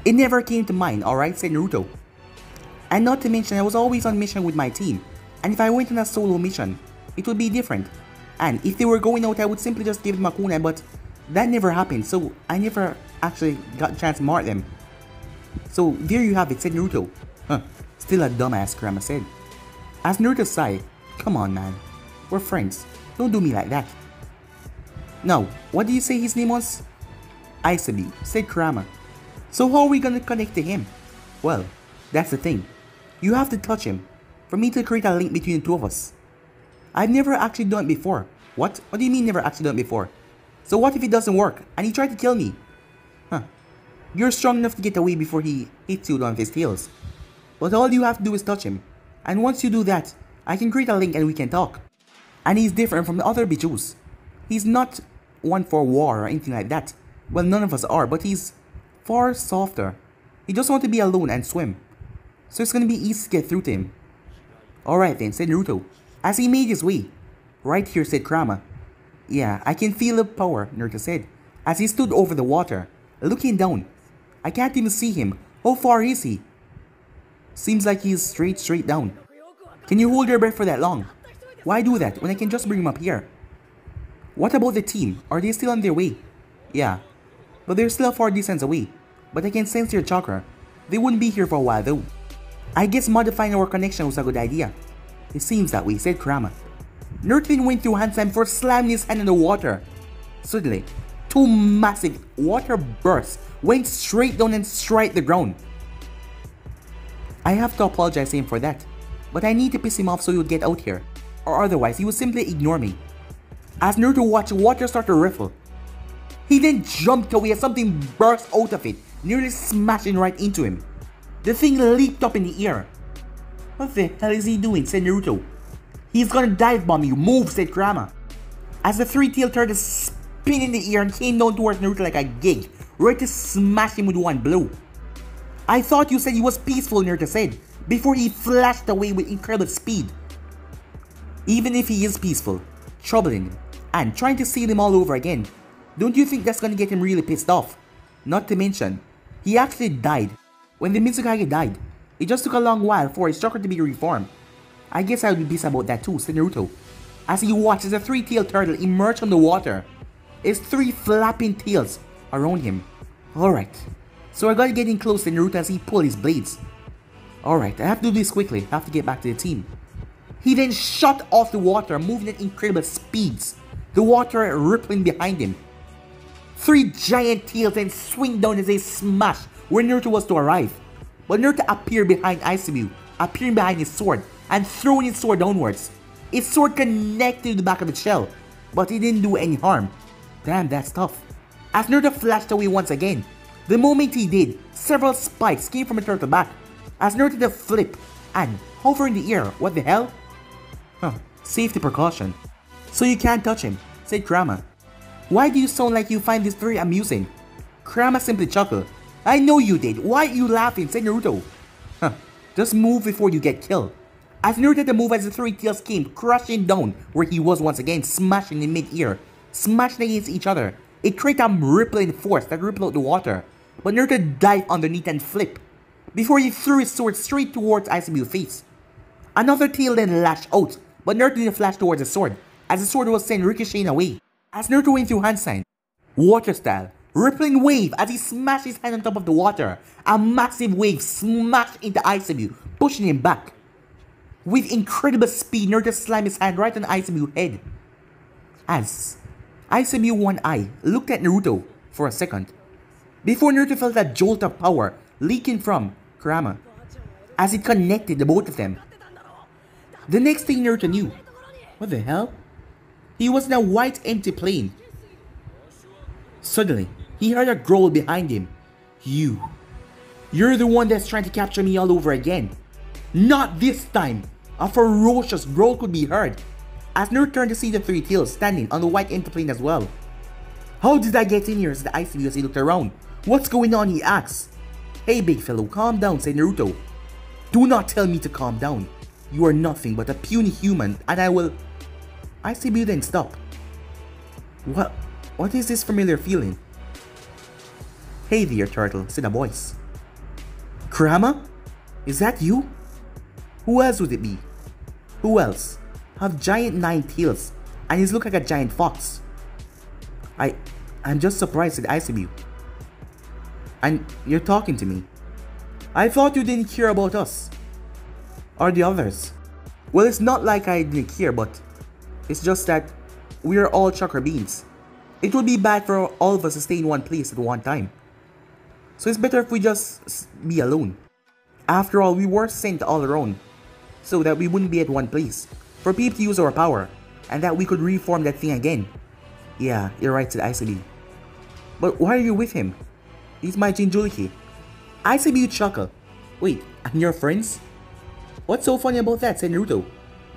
A: It never came to mind, alright, said Naruto. And not to mention I was always on mission with my team. And if I went on a solo mission, it would be different. And if they were going out, I would simply just give them a kunai, but that never happened, so I never actually got a chance to mark them. So there you have it, said Naruto. Huh, still a dumbass, Kurama said. As Naruto sighed, come on man, we're friends, don't do me like that. Now, what do you say his name was? Isabi, said Kurama. So how are we gonna connect to him? Well, that's the thing. You have to touch him, for me to create a link between the two of us. I've never actually done it before. What? What do you mean never actually done it before? So what if it doesn't work, and he tried to kill me? Huh. You're strong enough to get away before he hits you with one of his tails. But all you have to do is touch him. And once you do that, I can create a link and we can talk. And he's different from the other Bijus. He's not one for war or anything like that. Well, none of us are, but he's far softer. He just wants to be alone and swim. So it's gonna be easy to get through to him. Alright then, said Naruto, as he made his way. Right here, said Kurama. Yeah, I can feel the power, Naruto said, as he stood over the water, looking down. I can't even see him. How far is he? Seems like he's straight down. Can you hold your breath for that long? Why do that when I can just bring him up here? What about the team? Are they still on their way? Yeah, but they're still a far distance away. But I can sense their chakra. They wouldn't be here for a while though. I guess modifying our connection was a good idea. It seems that way, said Kurama. Naruto went through hand sign before slamming his hand in the water. Suddenly, two massive water bursts went straight down and struck the ground. I have to apologize to him for that, but I need to piss him off so he would get out here, or otherwise he would simply ignore me. As Naruto watched water start to riffle, he then jumped away as something burst out of it, nearly smashing right into him. The thing leaped up in the air. What the hell is he doing? Said Naruto. He's gonna dive bomb you. Move, said Kurama. As the three-tailed turtle spin in the air and came down towards Naruto like a gig, ready to smash him with one blow. I thought you said he was peaceful, Naruto said, before he flashed away with incredible speed. Even if he is peaceful, troubling him, and trying to seal him all over again, don't you think that's gonna get him really pissed off? Not to mention, he actually died. When the Mizukage died, it just took a long while for his chakra to be reformed. I guess I would be pissed about that too, said Naruto, as he watches a three-tailed turtle emerge from the water, his three flapping tails around him. Alright, so I gotta get in close to Naruto as he pulled his blades. Alright, I have to do this quickly, I have to get back to the team. He then shot off the water, moving at incredible speeds, the water rippling behind him. Three giant tails then swing down as they smash where Naruto was to arrive. But Naruto appeared behind Isabu, appearing behind his sword, and throwing his sword downwards. His sword connected to the back of its shell, but it didn't do any harm. Damn, that's tough. As Naruto flashed away once again, the moment he did, several spikes came from the turtle back. As Naruto did flip and hover in the air, what the hell? Huh, safety precaution. So you can't touch him, said Kurama. Why do you sound like you find this very amusing? Kurama simply chuckled. I know you did, why are you laughing, said Naruto. Huh, just move before you get killed. As Naruto had to move as the three tails came crashing down where he was once again, smashing in mid-air, smashing against each other. It created a rippling force that rippled out the water. but Naruto dived underneath and flipped before he threw his sword straight towards Isabu's face. Another tail then lashed out, but Naruto didn't flash towards the sword, as the sword was sent ricocheting away. As Naruto went through hand sign, water style, rippling wave as he smashed his hand on top of the water. A massive wave smashed into Isabu, pushing him back. With incredible speed, Naruto slammed his hand right on Isabu's head. As Isabu one eye looked at Naruto for a second, before Naruto felt a jolt of power leaking from Kurama, as it connected the both of them. The next thing Naruto knew, what the hell? He was in a white empty plane. Suddenly, he heard a growl behind him. You're the one that's trying to capture me all over again. Not this time! A ferocious growl could be heard, as Naruto turned to see the three tails standing on the white empty plane as well. How did I get in here? Said Isabu as he looked around. What's going on? He asked. Hey big fellow, calm down, said Naruto. Do not tell me to calm down. You are nothing but a puny human, and I will... Isabu then stopped. What is this familiar feeling? Hey there, turtle, said a voice. Kurama? Is that you? Who else would it be? Who else? Have giant 9 tails, and he's look like a giant fox. I'm just surprised, said Isabu. And you're talking to me. I thought you didn't care about us. Or the others. Well, it's not like I didn't care, but it's just that we are all chakra beings. It would be bad for all of us to stay in one place at one time. So it's better if we just be alone. After all, we were sent all around, so that we wouldn't be at one place, for people to use our power, and that we could reform that thing again. Yeah, you're right, said Isabu. But why are you with him? He's my Jinchuriki. Isabu chuckled. Wait, and you're friends? What's so funny about that, said Naruto.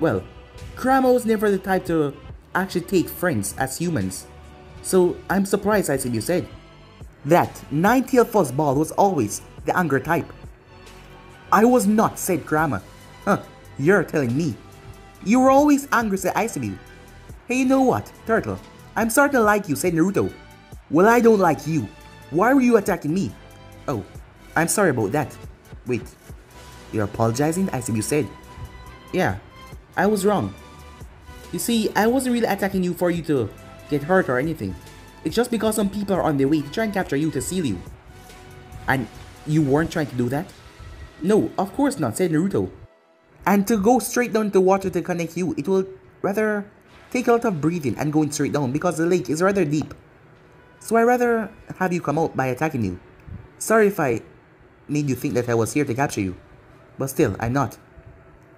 A: Well, Kurama was never the type to actually take friends as humans. So I'm surprised, Isabu said. That 9-tailed fuzzball was always the anger type. I was not, said Kurama. Huh, you're telling me. You were always angry, said Isabu. Hey, you know what, Turtle? I'm starting to like you, said Naruto. Well, I don't like you. Why were you attacking me? Oh, I'm sorry about that. Wait, you're apologizing? Isabu said. Yeah, I was wrong. You see, I wasn't really attacking you for you to get hurt or anything. It's just because some people are on their way to try and capture you to seal you. And you weren't trying to do that? No, of course not, said Naruto. And to go straight down to the water to connect you, it will rather take a lot of breathing and going straight down because the lake is rather deep. So I'd rather have you come out by attacking you. Sorry if I made you think that I was here to capture you. But still, I'm not.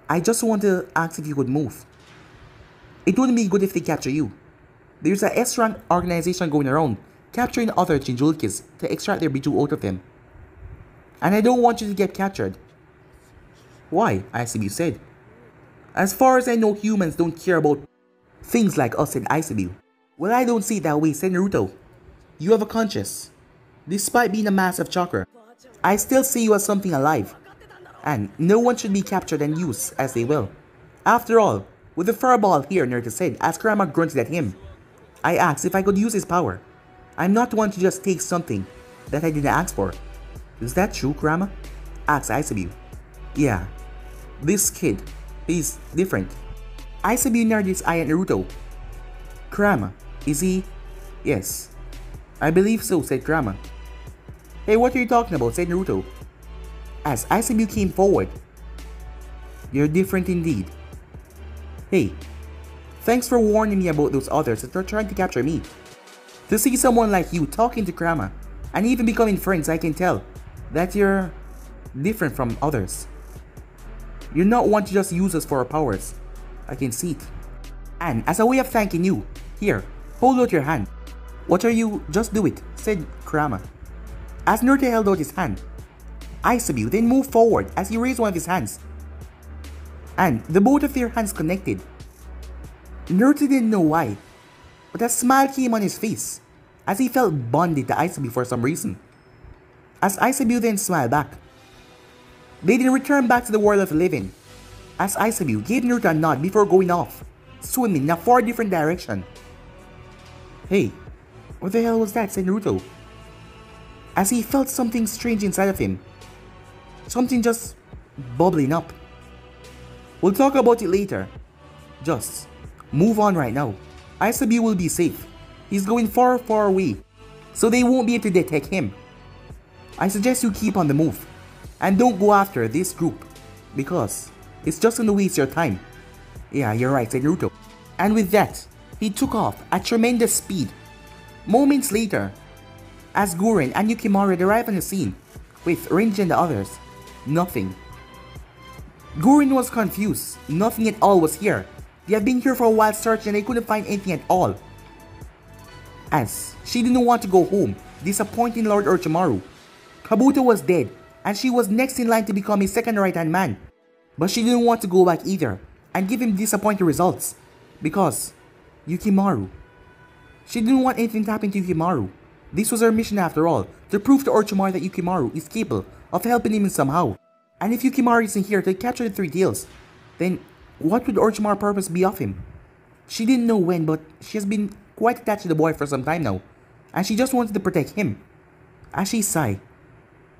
A: I just want to ask if you could move. It wouldn't be good if they capture you. There's a S-rank organization going around, capturing other Jinchurikis to extract their Biju out of them. And I don't want you to get captured. Why? Isabu said. As far as I know, humans don't care about things like us, said Isabu. Well, I don't see it that way, said Naruto. You have a conscience. Despite being a massive chakra, I still see you as something alive. And no one should be captured and used as they will. After all, with the fireball here, Naruto said as Kurama grunted at him. I asked if I could use his power. I'm not one to just take something that I didn't ask for. Is that true, Kurama? Asked Isabu. Yeah. This kid, he's different. Isabu narrowed his eye at Naruto. Kurama, is he? Yes. I believe so, said Kurama. Hey, what are you talking about, said Naruto. As Isabu came forward. You're different indeed. Hey, thanks for warning me about those others that were trying to capture me. To see someone like you talking to Kurama and even becoming friends, I can tell that you're different from others. You're not one to just use us for our powers. I can see it. And as a way of thanking you, here, hold out your hand. What are you? Just do it, said Kurama. As Naruto held out his hand, Isabu then moved forward as he raised one of his hands. And the both of their hands connected. Naruto didn't know why, but a smile came on his face as he felt bonded to Isabu for some reason. As Isabu then smiled back, they then returned back to the world of the living. As Isabu gave Naruto a nod before going off, swimming in a far different direction. Hey, what the hell was that, said Naruto. as he felt something strange inside of him. Something just bubbling up. We'll talk about it later. Just move on right now. Isabi will be safe. He's going far, far away, so they won't be able to detect him. I suggest you keep on the move, and don't go after this group, because it's just gonna waste your time. Yeah, you're right, said Naruto. And with that, he took off at tremendous speed. Moments later, as Guren and Yukimaru arrived on the scene, with Renji and the others, nothing. Guren was confused. Nothing at all was here. They had been here for a while searching and they couldn't find anything at all. As she didn't want to go home, disappointing Lord Orochimaru. Kabuto was dead, and she was next in line to become his second right-hand man. But she didn't want to go back either, and give him disappointing results. Because Yukimaru. She didn't want anything to happen to Yukimaru. This was her mission after all, to prove to Orochimaru that Yukimaru is capable of helping him somehow. And if Yukimaru isn't here to capture the three tails, then what would Orochimaru's purpose be of him? She didn't know when, but she has been quite attached to the boy for some time now, and she just wanted to protect him. As she sighed,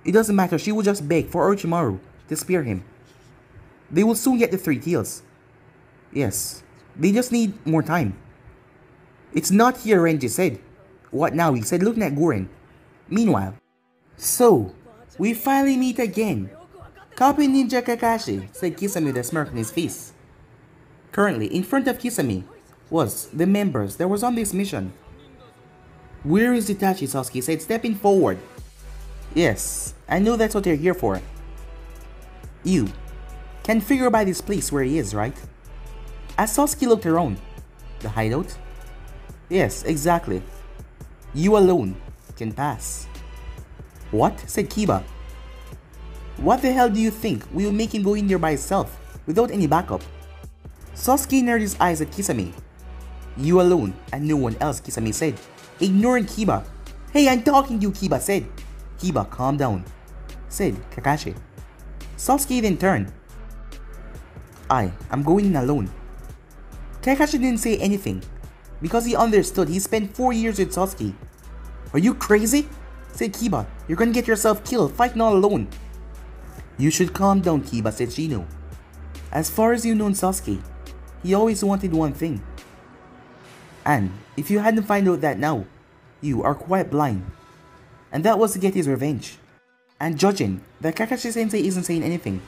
A: it doesn't matter, she will just beg for Orochimaru to spare him. They will soon get the three tails. Yes, they just need more time. It's not here, Renji said. What now? He said, looking at Guren. Meanwhile, so, we finally meet again. Copy Ninja Kakashi, said Kisame with a smirk on his face. Currently, in front of Kisame was the members that was on this mission. Where is Itachi? Sasuke said, stepping forward. Yes, I know that's what they're here for. You can figure by this place where he is, right? As Sasuke looked around, the hideout? Yes, exactly. You alone can pass. What? Said Kiba. What the hell do you think will make him go in there by himself without any backup? Sasuke narrowed his eyes at Kisame. You alone and no one else, Kisame said, ignoring Kiba. Hey, I'm talking to you, Kiba said. Kiba, calm down, said Kakashi. Sasuke then turned. I'm going in alone. Kakashi didn't say anything, because he understood he spent 4 years with Sasuke. Are you crazy? Said Kiba. You're gonna get yourself killed fighting all alone. You should calm down, Kiba, said Shino. As far as you know Sasuke, he always wanted one thing. And if you hadn't found out that now, you are quite blind. And that was to get his revenge. And judging that Kakashi-sensei isn't saying anything,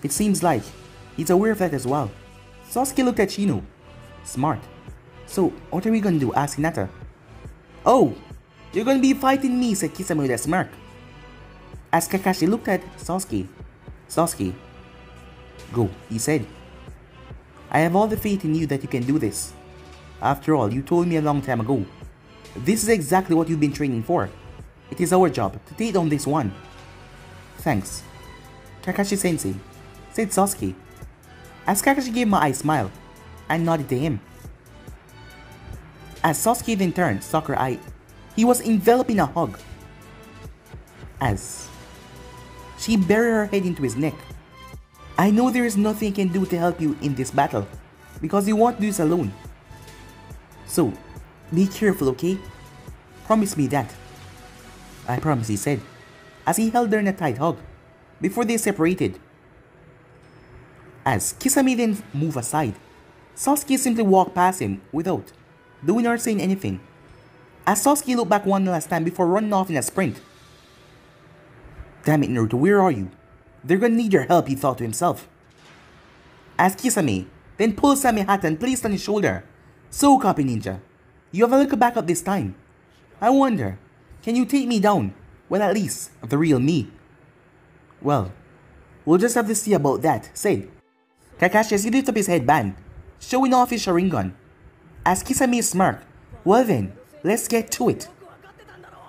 A: it seems like he's aware of that as well. Sasuke looked at Shino. Smart. So, what are we gonna do? Asked Hinata. Oh, you're gonna be fighting me, said Kisame with a smirk. As Kakashi looked at Sasuke. Sasuke, go, he said. I have all the faith in you that you can do this. After all, you told me a long time ago. This is exactly what you've been training for. It is our job to take down this one. Thanks, Kakashi-sensei, said Sasuke. As Kakashi gave him an eye smile and nodded to him. As Sasuke then turned, Sakura eye, he was enveloped in a hug. As she buried her head into his neck. I know there is nothing I can do to help you in this battle, because you won't do this alone. So, be careful, okay? Promise me that. I promise, he said, as he held her in a tight hug, before they separated. As Kisame then moved aside, Sasuke simply walked past him without doing or saying anything. As Sasuke looked back one last time before running off in a sprint. Damn it, Naruto, where are you? They're gonna need your help, he thought to himself. As Kisame then pulled Same hat and placed on his shoulder. So, Copy Ninja, you have a little backup this time. I wonder, can you take me down? Well, at least, the real me. Well, we'll just have to see about that, said Kakashi as he lifted up his headband, showing off his Sharingan. As Kisame smirked, well then, let's get to it.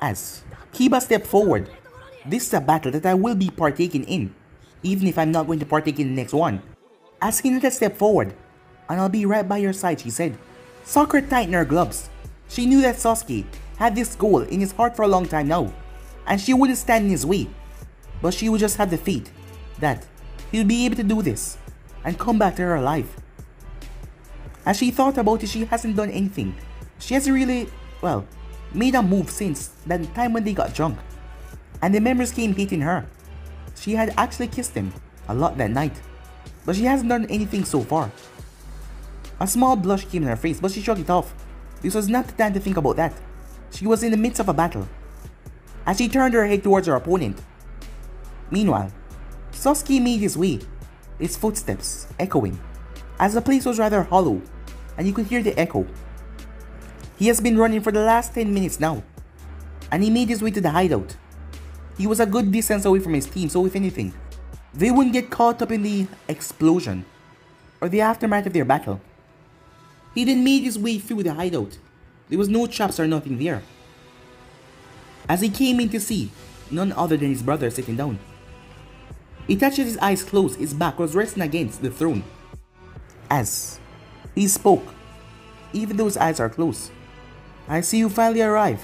A: As Kiba stepped forward, this is a battle that I will be partaking in, even if I'm not going to partake in the next one. As Hinata stepped forward, and I'll be right by your side, she said. Sakura tightened her gloves. She knew that Sasuke had this goal in his heart for a long time now, and she wouldn't stand in his way, but she would just have the faith that he'll be able to do this and come back to her alive. As she thought about it, she hasn't done anything. She hasn't really, well, made a move since that time when they got drunk. And the memories came hitting her. She had actually kissed him a lot that night, but she hasn't done anything so far. A small blush came in her face, but she shrugged it off. This was not the time to think about that. She was in the midst of a battle. As she turned her head towards her opponent. Meanwhile, Sasuke made his way, his footsteps echoing, as the place was rather hollow, and you could hear the echo. He has been running for the last 10 minutes now, and he made his way to the hideout. He was a good distance away from his team, so if anything, they wouldn't get caught up in the explosion or the aftermath of their battle. He then made his way through the hideout. There was no traps or nothing there. As he came in to see none other than his brother sitting down. Itachi, his eyes closed, his back was resting against the throne. As he spoke, even though his eyes are closed. "I see you finally arrive,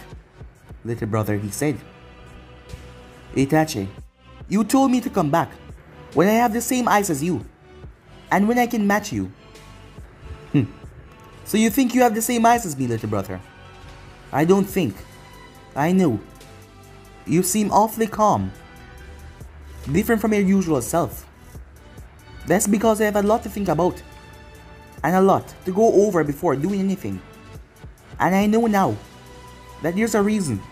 A: little brother," he said. "Itachi, you told me to come back when I have the same eyes as you, and when I can match you." "So you think you have the same eyes as me, little brother?" "I don't think. I know. You seem awfully calm. Different from your usual self. That's because I have a lot to think about, and a lot to go over before doing anything. And I know now that there's a reason,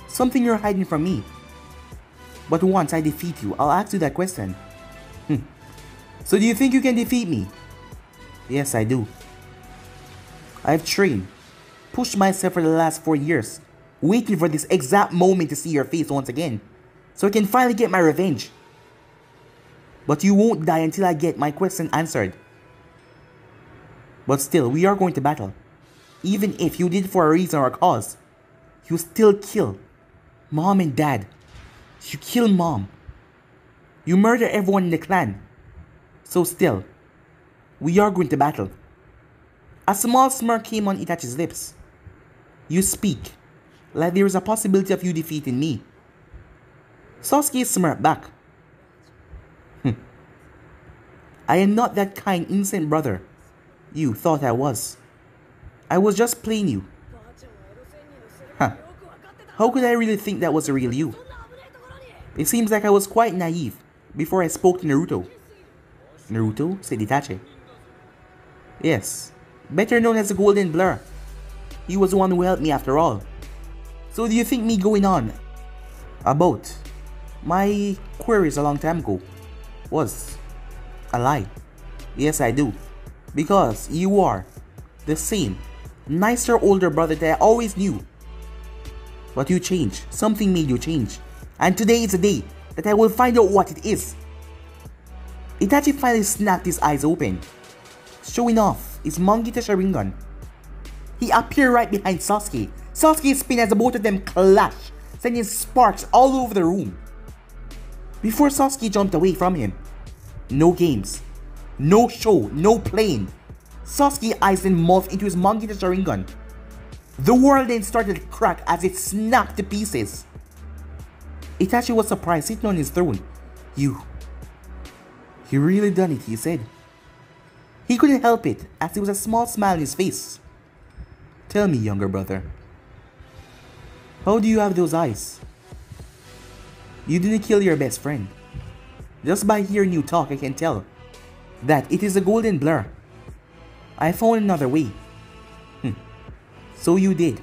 A: something you're hiding from me. But once I defeat you, I'll ask you that question." "So do you think you can defeat me?" "Yes, I do. I've trained, pushed myself for the last 4 years, waiting for this exact moment to see your face once again, so I can finally get my revenge. But you won't die until I get my question answered. But still, we are going to battle. Even if you did it for a reason or a cause, you still kill Mom and Dad. You kill Mom. You murder everyone in the clan. So still, we are going to battle." A small smirk came on Itachi's lips. "You speak like there is a possibility of you defeating me." Sasuke smirked back. "I am not that kind, innocent brother you thought I was. I was just playing you." How could I really think that was the real you? It seems like I was quite naive before I spoke to Naruto." "Naruto?" said Itachi. "Yes, better known as the Golden Blur. He was the one who helped me after all. So do you think me going on about my queries a long time ago was a lie?" "Yes, I do. Because you are the same, nicer older brother that I always knew. But you changed. Something made you change. And today is the day that I will find out what it is." Itachi finally snapped his eyes open, showing off his Mangita Sharingan. He appeared right behind Sasuke. Sasuke spin as the both of them clash, sending sparks all over the room. Before Sasuke jumped away from him. No games, no show, no playing. Sasuke eyes then morphed into his Mangita Sharingan. The world then started to crack as it snapped to pieces. Itachi was surprised, sitting on his throne. You really done it," he said. He couldn't help it, as there was a small smile on his face. "Tell me, younger brother, how do you have those eyes? You didn't kill your best friend. Just by hearing you talk, I can tell that it is a Golden Blur. I found another way." "So you did.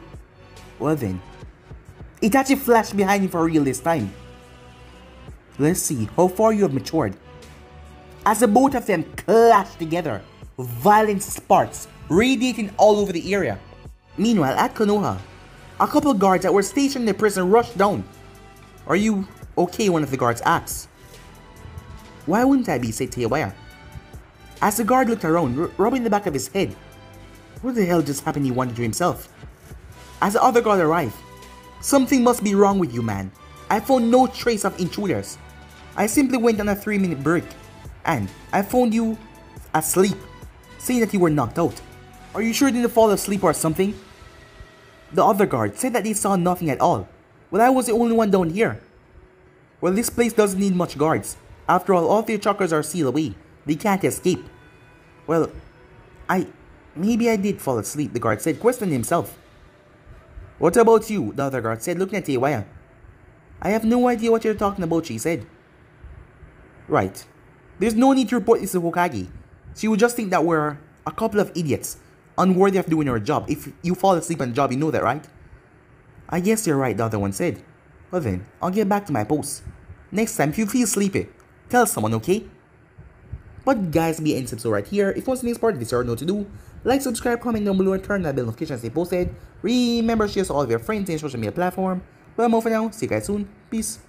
A: Well then." Itachi flashed behind him for real this time. "Let's see how far you have matured." As the both of them clashed together, violent sparks radiating all over the area. Meanwhile, at Konoha, a couple guards that were stationed in the prison rushed down. "Are you okay?" one of the guards asked. "Why wouldn't I be?" said Teiwaya. As the guard looked around, rubbing the back of his head. What the hell just happened, he wondered to himself. As the other guard arrived, "Something must be wrong with you, man. I found no trace of intruders. I simply went on a 3-minute break, and I found you asleep, saying that you were knocked out. Are you sure you didn't fall asleep or something?" The other guard said that they saw nothing at all. "Well, I was the only one down here." "Well, this place doesn't need much guards. After all their chakras are sealed away. They can't escape." "Well, maybe I did fall asleep," the guard said, questioning himself. What about you? The other guard said, looking at Teiwaya. I have no idea what you're talking about, she said. Right. There's no need to report this to Hokage. She would just think that we're a couple of idiots, unworthy of doing our job. If you fall asleep on the job, you know that, right? I guess you're right, the other one said. Well then, I'll get back to my post. Next time, if you feel sleepy, tell someone, okay? But guys, be end episode right here. If you want to see the next part of this, you already know what to do. Like, subscribe, comment down below, and turn that bell notification as they posted. Remember, share to all of your friends and social media platform. Well, more for now. See you guys soon. Peace.